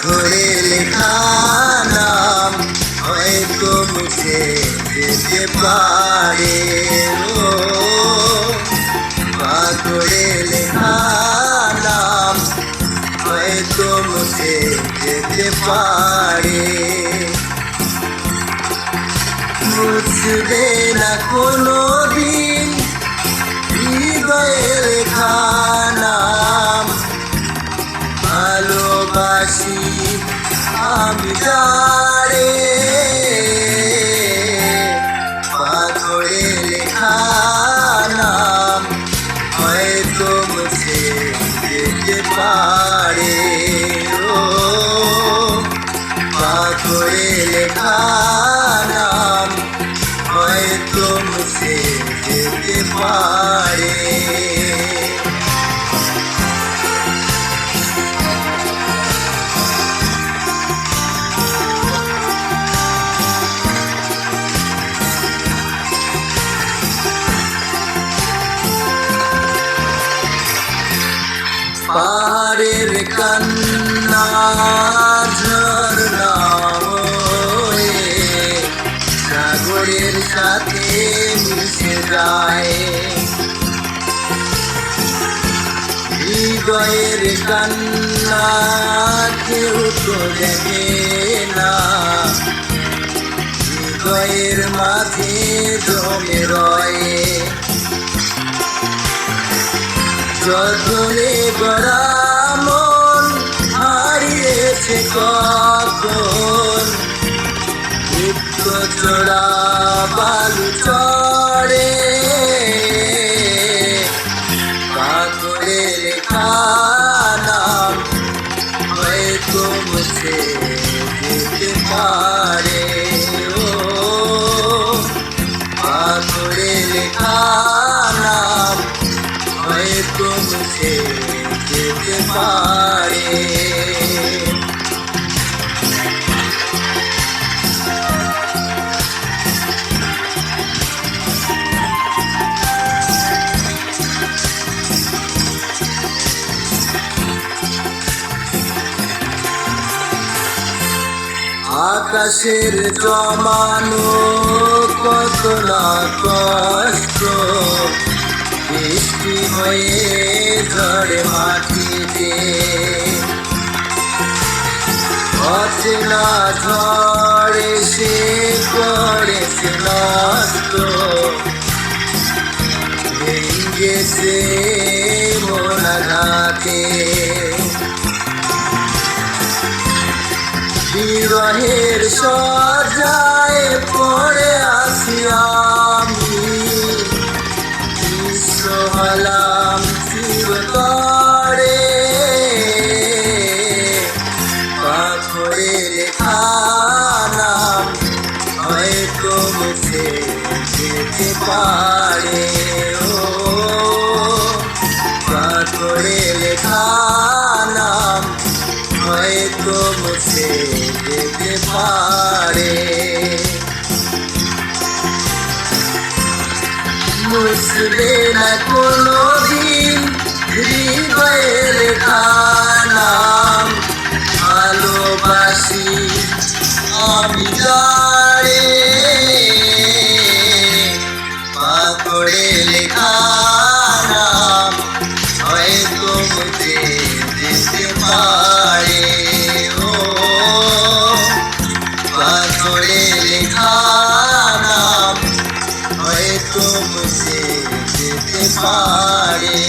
পাথরে লেখা নাম হয়তো মুছে যেতে পারে। ও পাথরে লেখা নাম হয়তো মুছে যেতে পারে। মুছবে না কোনো দিন হৃদয়ে লেখা নাম, ভালোবাসি আমি যারে। পাথরে লেখা নাম হয়তো মুছে যেতে পারে। ও পাথরে লেখা নাম হয়তো মুছে যেতে পারে। পাহাড়ের কান্না ঝরনা হয়ে সাগরের সাথে মিশে যায়। হৃদয়ের কান্না কেউ তো দেখে না, হৃদয়ের মাঝে জমে রয়ে। যতনে গড়া মন হারিয়েছে কখন, নিত্য চড়া বালু চড়ে। পাথরে লেখা নাম হয়তো মুছে যেতে পারে। ও পাথরে লেখা নাম হয়তো মুছে যেতে পারে। আকাশের জমানো কত না কষ্ট, বৃষ্টি হয়ে ঝড়ে মাটিতে। অচেনা ঝড়ে সে করেছে নষ্ট, ভেঙেছে মনাঘাতে। বিরহের সজায় পড়ে আছি আমি, হলাম চিরতরে। পাথরে লেখা নাম হয়তো মুছে যেতে পারে। ও পাথরে লেখা নাম হয়তো মুছে যেতে পারে। মুছবে না কোনো দিন হৃদয়ে লেখা নাম, ভালোবাসি আমি যারে। পাথরে লেখা নাম হয়তো মুছে যেতে পারে। ও পাথরে লেখা নাম হয়তো মুছে যেতে পারে।